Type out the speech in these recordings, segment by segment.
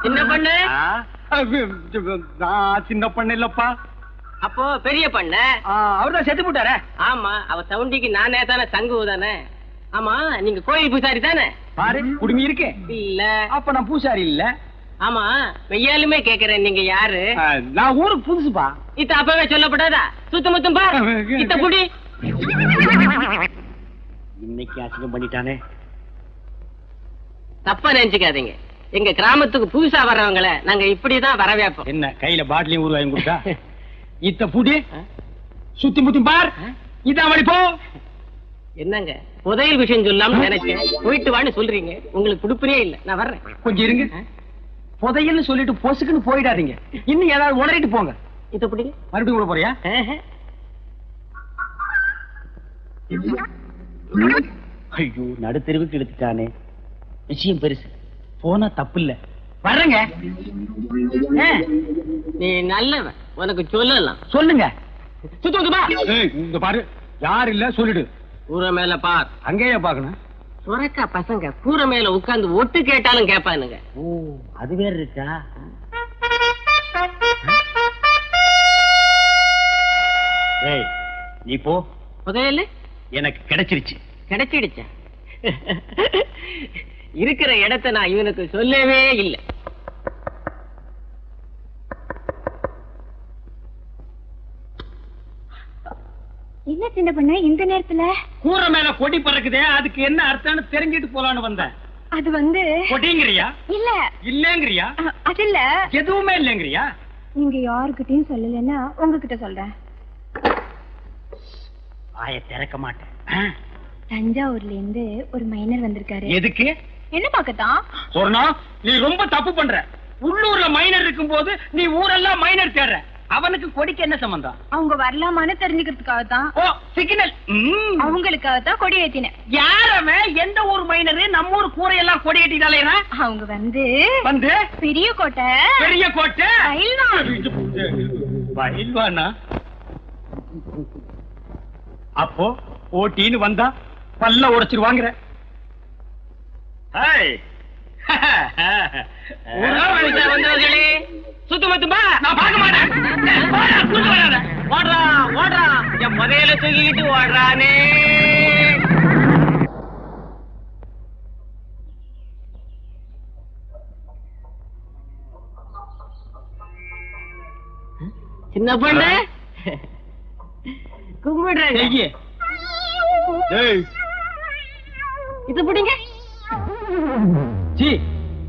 சின்ன பொண்ணு சின்ன பொண்ணு இல்லப்பா. அப்போ பெரிய பொண்ண அவர்தான் செத்து போட்டாரே. ஆமா, அவ சவுண்டிக்கு நானே தானே தங்கு தானே. ஆமா, நீங்க கோயில் பூசாரி தானே? பாரு குடுமி இருக்கு. இல்ல. அப்ப நான் பூசாரி இல்ல. ஆமா, மெய்யாலுமே கேக்குறேன், நீங்க யாரு? நான் ஊருக்கு புதுசுப்பா. இத்த அப்பவே சொல்லப்படாதா? சுத்த முத்தம் பார் இத்த புடி. இன்னைக்கு அசிங்கம் பண்ணிட்டானே. தப்பா நினைச்சுக்காதீங்க, எங்க கிராமத்துக்கு புதுசா வர்றவங்கள நாங்க இப்படிதான் வரவேப்போம். என்ன கையில பாட்டிலையும் ஊறுகாயும் கொடுத்தா? இத்த புடி சுத்தி முத்தி பார். இதான் வழி போ. என்னங்க புதையல் விஷயம் சொல்லாம நினைச்சேன், போயிட்டு வான்னு சொல்றீங்க. உங்களுக்கு குடுப்பனே இல்ல, நான் வர்றேன். கொஞ்சம் இருங்க. புதையல்னு சொல்லிட்டு பொசுக்குன்னு போயிடாதீங்க. இன்னும் ஏதாவது உடறிட்டு போங்க. இத புடிங்க. மறுபடியும் கூட போறியா? ஐயோ, நடுத்தெருவுக்கு எடுத்துட்டானே. விஷயம் பெருசு, போனா தப்பு இல்ல. வர்றேங்க. நீ நல்லவன், உனக்கு சொல்லலாம். சொல்லுங்க. சுத்தமா இந்த பாரு, யார் இல்ல சொல்லிடு. கூரை மேல பார். அங்கேயே பாக்கணும். சுரக்கா பசங்க கூரை மேல உட்கார்ந்து ஒட்டு கேட்டாலும் கேட்பானுங்க. ஓ, அது வேற இருக்கா? ஏய், நீ போ. புதையல் எனக்கு கிடைச்சிருச்சு. கிடைச்சிடுச்சா? இருக்கிற இடத்தை நான் இவனுக்கு சொல்லவே இல்லை. என்ன சின்ன பொண்ணு இந்த நேரத்துல? கூரை மேல கொடி பறக்குதே, அதுக்கு என்ன அர்த்தம்னு தெரிஞ்சிட்டு போலான்னு வந்தேன். அது வந்து கொடிங்கிறியா? இல்ல இல்லங்கிறியா? அது இல்ல. எதுவுமே இல்லங்கிறியா? நீங்க யாருக்கிட்டையும் சொல்லலன்னா உங்ககிட்ட சொல்றேன். வாய திறக்க மாட்டேன். தஞ்சாவூர்ல இருந்து ஒரு மைனர் வந்திருக்காரு. எதுக்கு? என்ன பாக்கத்தான்? சொன்னா நீ ரொம்ப தப்பு பண்ற. உள்ளூர்ல மைனர் இருக்கும் போது நீ ஊரெல்லாம் மைனர் தேடுற. அவனுக்கு கொடிக்கு என்ன சம்பந்தம்? அவங்க வரலாமான்னு தெரிஞ்சுக்கிறதுக்காக தான். ஓ, சிக்னல். அவங்களுக்காக தான் கொடி ஏத்தினேன். யாரவே எந்த ஊர் மைனரு நம்ம ஊர் கூரையெல்லாம் கொடி ஏத்திட்டாலே? அவங்க வந்து வந்து பெரிய கோட்டை. பெரிய கோட்டை பயில்வான். பயில்வானா? அப்போ ஓட்டின்னு வந்தா பல்ல உடைச்சிருவாங்கிற. வந்தவர்களே சுத்தமத்துமா, நான் பார்க்க மாட்டேன். ஓடுறா ஓடுறா, என் புதையல தூக்கிக்கிட்டு ஓடுறானே. சின்ன பொண்ணு கும்பிடுறேன். இது பிடிங்க.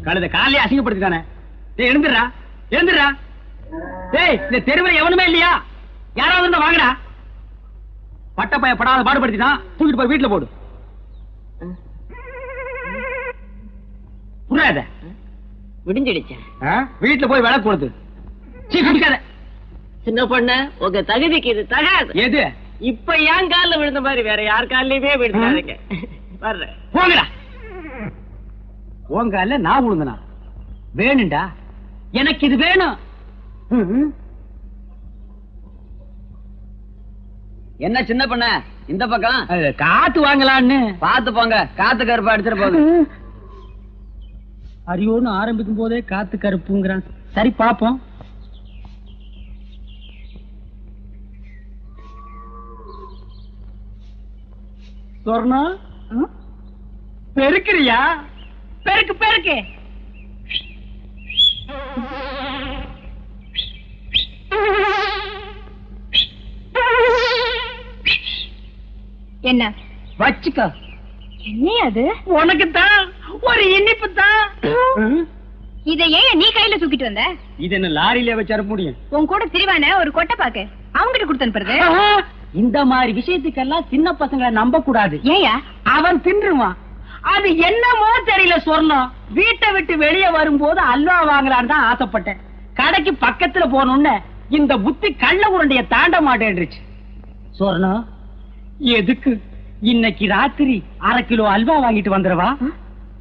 கழுத காலையே அசிங்கப்படுத்திட்டானே. எழுந்துடுறா எழுந்துடுறா. டேய், இந்த தெருவில் எவனுமே இல்லையா? யாராவது இருந்தா வாங்கடா. பட்டப்பைய படாத பாடுபடுத்திட்டான், தூக்கிட்டு போய் வீட்டுல போடு. புரியாத? விடிஞ்சிடுச்சேன். வீட்டுல போய் விளக்கு கொடுத்து குடிக்காத. சின்ன பொண்ணு, உங்க தகுதிக்கு இது தகாது. எது? இப்ப ஏன் காலில் விழுந்த மாதிரி வேற யார் காலிலுமே விழுந்தாருங்க. வர்றேன். போங்கடா. உங்க அல்ல நான் விழுந்தனா? வேணும்டா, எனக்கு இது வேணும். என்ன சின்ன பண்ண இந்த பக்கம் காத்து வாங்கலான்னு பாத்து போங்க. காத்து கருப்பா அடிச்சிட்டு போகுது. அரியோன்னு ஆரம்பிக்கும் போதே காத்து கருப்புங்கிறான். சரி பாப்போம். சொர்ணா, பெருக்கிறியா? பெருக்கு பெருக்கு. என்ன வச்சுக்கோ. என்ன அது? உனக்கு தான் ஒரு இனிப்பு தான். இதையே நீ கையில தூக்கிட்டு வந்த? இது என்ன லாரியில வச்சு முடியும்? உன் கூட திரிவான ஒரு கொட்டை பாக்கு அவங்கிட்ட கொடுத்து அனுப்புறது. இந்த மாதிரி விஷயத்துக்கெல்லாம் சின்ன பசங்களை நம்ப கூடாது. ஏயா? அவன் தின்றுவான். அது என்னமோ தெரியல. சொர்ணம் வீட்டை விட்டு வெளியே வரும்போது அல்வா வாங்கலான்னு தான் ஆசைப்பட்டேன். கடைக்கு பக்கத்துல போனோன்னு இந்த புத்தி கள்ள உருண்டைய தாண்ட மாட்டேன்றுச்சு. சொர்ணம், எதுக்கு இன்னைக்கு ராத்திரி 1/2 கிலோ அல்வா வாங்கிட்டு வந்துடவா?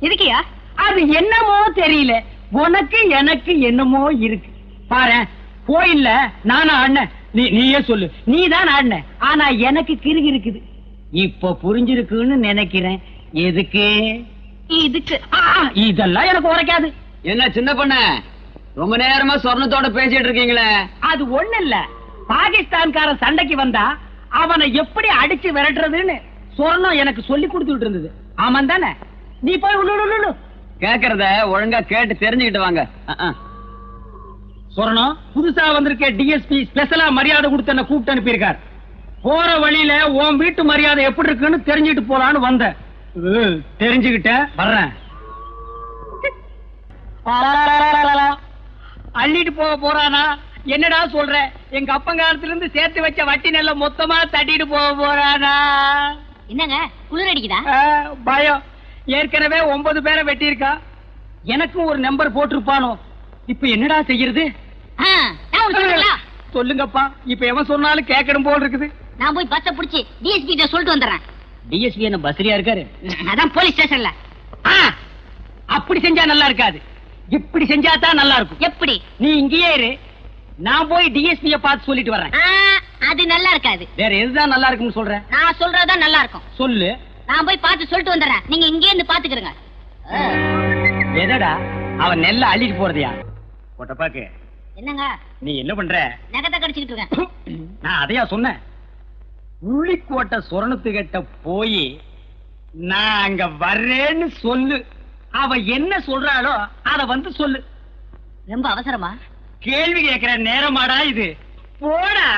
எதுக்கியா? அது என்னமோ தெரியல, உனக்கு எனக்கு என்னமோ இருக்கு. பாரு, கோயில்ல நானா ஆடினேன், நீயே சொல்லு. நீதான் ஆடின, ஆனா எனக்கு கிறுகி இருக்குது. இப்ப புரிஞ்சிருக்குன்னு நினைக்கிறேன். எதுக்கு? இதுக்கு இதெல்லாம் எனக்கு உரைக்காது. என்ன சின்ன பொண்ண ரொம்ப நேரமா சொர்ணத்தோட பேசிட்டு இருக்கீங்களே? அது ஒண்ணு இல்ல, பாகிஸ்தான்காரன் சண்டைக்கு வந்தா அவனை எப்படி அடிச்சு விரட்டுறதுன்னு சொர்ணம் எனக்கு சொல்லி கொடுத்துட்டு இருந்தது. ஆமாம் தானே? நீ போய் உள்ளு. கேக்குறத ஒழுங்கா கேட்டு தெரிஞ்சுக்கிட்டு வாங்க. சொர்ணம், புதுசா வந்திருக்க டிஎஸ்பி ஸ்பெஷலா மரியாதை கொடுத்து என்ன கூப்பிட்டு அனுப்பியிருக்கார். போற வழியில உன் வீட்டு மரியாதை எப்படி இருக்குன்னு தெரிஞ்சுட்டு போலான்னு வந்த. தெரிஞ்சுக்கிட்ட வர்றேன். அள்ளிட்டு போக போறானா? என்னடா சொல்ற? எங்க அப்பங்காலத்துல இருந்து சேர்த்து வச்ச வட்டி நெல்ல மொத்தமா தட்டிட்டு போக போறானா? என்னங்க குளிர் அடிக்குதா? பயம். ஏற்கனவே 9 பேரை வெட்டியிருக்கா. எனக்கும் ஒரு நம்பர் போட்டிருப்பானோ. இப்ப என்னடா செய்யறது? சொல்லுங்கப்பா. இப்ப எவன் சொன்னாலும் கேட்கணும் போல் இருக்குது. நான் போய் பஸ்ஸ புடிச்சு டிஎஸ்பி கிட்ட சொல்லிட்டு வந்துடுறேன். டிஎஸ்பி என்ன பஸ்ரியா இருக்காரு? அதான் போலீஸ் ஸ்டேஷன்ல. அப்படி செஞ்சா நல்லா இருக்காது, இப்படி செஞ்சா தான் நல்லா இருக்கும். எப்படி? நீ இங்கேயே இரு, நான் போய் டிஎஸ்பிய பார்த்து சொல்லிட்டு வர்றேன். அது நல்லா இருக்காது. வேற எதுதான் நல்லா இருக்குன்னு சொல்றேன்? நான் சொல்றதுதான் நல்லா இருக்கும். சொல்லு. நான் போய் பார்த்து சொல்லிட்டு வந்துடுறேன். நீங்க இங்கே இருந்து பாத்துக்கிறங்க. எதடா அவன் நெல்ல அள்ளிட்டு போறதையா? போட்டப்பாக்கு என்னங்க நீ என்ன பண்ற? நகத்தை கடிச்சுக்கிட்டு இருக்கேன். நான் அதையா சொன்னேன். உள்ளிக்கோட்டை சொரணத்துக்கிட்ட போய் நான் அங்க வர்றேன்னு சொல்லு. அவ என்ன சொல்றாளோ அத வந்து சொல்லு. ரொம்ப அவசரமா? கேள்வி கேட்கிற நேரமாடா இது? போடா.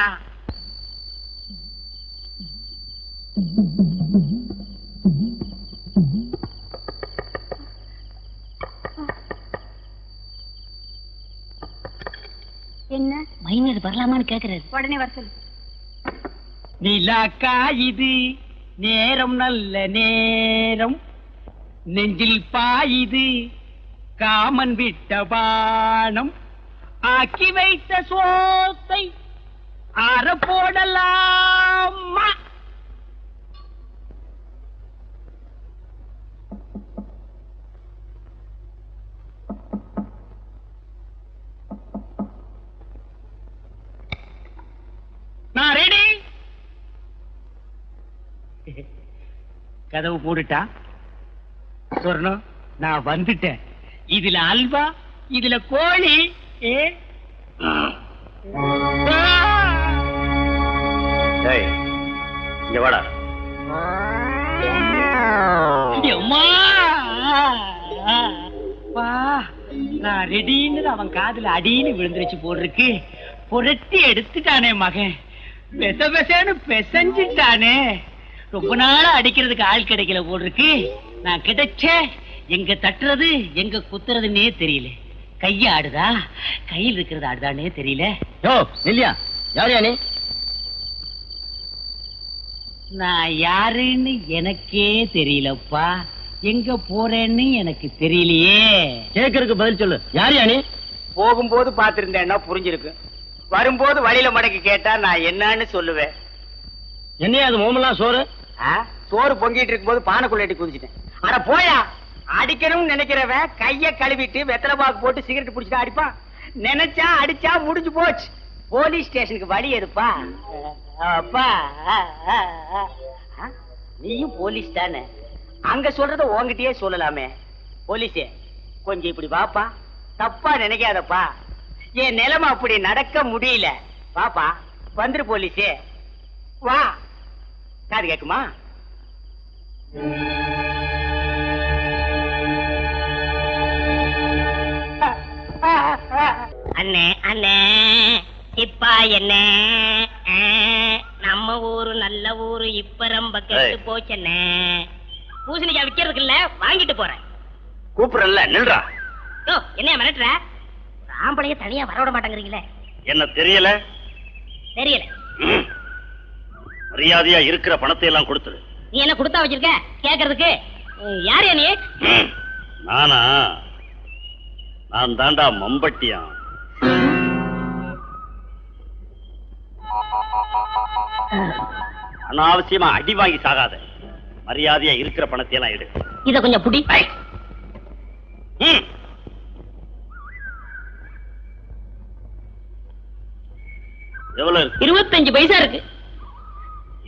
என்ன மைனர் வரலாமான்னு கேக்குறாரு. உடனே வர சொல்லு. நிலாக்கா இது நேரம் நல்ல நேரம், நெஞ்சில் பாயுது காமன் விட்ட பானம், ஆக்கி வைத்த சோத்தை ஆற போடலாமா? நான் ரெடி. கதவு போட்டுட்டா? சொர்ணம், நான் வந்துட்டேன். இதுல அல்வா, இதுல கோழி. இங்க வாடா. நான் ரெடின்னு அவன் காதுல அடின்னு விழுந்துருச்சு போட்டிருக்கு. புரட்டி எடுத்துட்டானே மகன், பெச பெசன்னு பெசஞ்சிட்டானே. ரொம்ப நாளா அடிக்கிறதுக்கு ஆள் கிடைக்கல போட்டிருக்கு. நான் கிடைச்ச எங்க தட்டுறது எங்க குத்துறதுன்னே தெரியல. கைய ஆடுதா கையில் இருக்கிறது ஆடுதானே தெரியல. இல்லையா? யார் யானே? நான் யாருன்னு எனக்கே தெரியலப்பா. எங்க போறேன்னு எனக்கு தெரியலையே. கேக்குறதுக்கு பதில் சொல்லு. யார் யானே? போகும்போது பாத்திருந்தேன்னா புரிஞ்சிருக்கு. வரும்போது வழியில மடக்கி கேட்டா நான் என்னன்னு சொல்லுவேன். என்னையா அது மோமெல்லாம் சோறு? சோறு பொங்கிட்டு இருக்கும் போது பானைக்குள்ள எட்டி குதிச்சிட்டேன். அட போயா. அடிக்கணும்னு நினைக்கிறவன் கைய கழுவிட்டு வெத்தலை பாக்கு போட்டு சிகரெட் பிடிச்சிட்டு அடிப்பான். நினைச்சா அடிச்சா முடிஞ்சு போச்சு. போலீஸ் ஸ்டேஷனுக்கு வழி எதுப்பா? அப்பா, நீயும் போலீஸ் தானே? அங்க சொல்றத உன்கிட்டயே சொல்லலாமே. போலீஸே, கொஞ்சம் இப்படி வாப்பா. தப்பா நினைக்காதப்பா. என் நிலைமை அப்படி நடக்க முடியல. பாப்பா வந்துரு போலீஸே. வா. காது கேக்குமா? அண்ணே அண்ணே இப்பா என்ன நம்ம ஊரு நல்ல ஊரு இப்ப ரொம்ப கெட்டு போச்சண்ணே. பூசணிக்காய் விக்கிறதுக்கு இல்ல, வாங்கிட்டு போறேன். கூப்பிடல நில்றா. என்ன மிரட்டுற? ஆம்பளைய தனியா வரவிட மாட்டேங்கிறீங்களே. என்ன தெரியல? தெரியல. மரியாதையா இருக்கிற பணத்தை எல்லாம் கொடுத்துரு. நீ என்ன கொடுத்தா வச்சிருக்க கேக்குறதுக்கு? யாரு நீ? நானா? நான் தாண்டா மம்பட்டியா. அனாவசியமா அடி வாங்கி சாகாத. மரியாதையா இருக்கிற பணத்தை எல்லாம் எடு. இத கொஞ்சம் புடி. எவ்வளவு இருக்கு? 25 பைசா இருக்கு.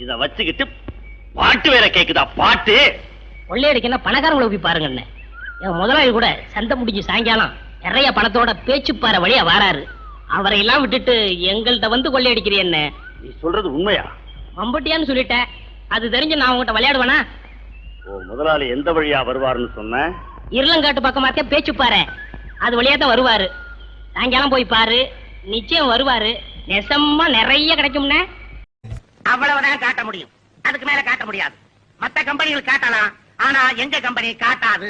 இத வச்சுக்கிட்டு பாட்டு வேற கேக்குதா? பாட்டு கொள்ளையடிக்கன்னா பணக்காரங்களை போய் பாருங்கண்ணே. என் முதலாளி கூட சந்தை முடிஞ்சு சாயங்காலம் நிறைய பணத்தோட பேச்சுப்பாறை வழியா வாராரு. அவரை எல்லாம் விட்டுட்டு எங்கள்கிட்ட வந்து கொள்ளையடிக்கிறேன். நீ சொல்றது உண்மையா? மம்பட்டியான்னு சொல்லிட்டேன். அது தெரிஞ்சு நான் உங்ககிட்ட விளையாடுவேனா? ஓ முதலாளி எந்த வழியா வருவாருன்னு சொன்ன? இருளங்காட்டு பக்கமாத்தே பேச்சுப்பாறை, அது வழியா தான் வருவாரு. சாயங்காலம் போய் பாரு, நிச்சயம் வருவாரு. நெசமா நிறைய கிடைக்கும்னே. அவ்வளவுதான் காட்ட முடியும், அதுக்கு மேல காட்ட முடியாது. மத்த கம்பெனிகள் காட்டலாம், ஆனா எங்க கம்பெனி காட்டாது.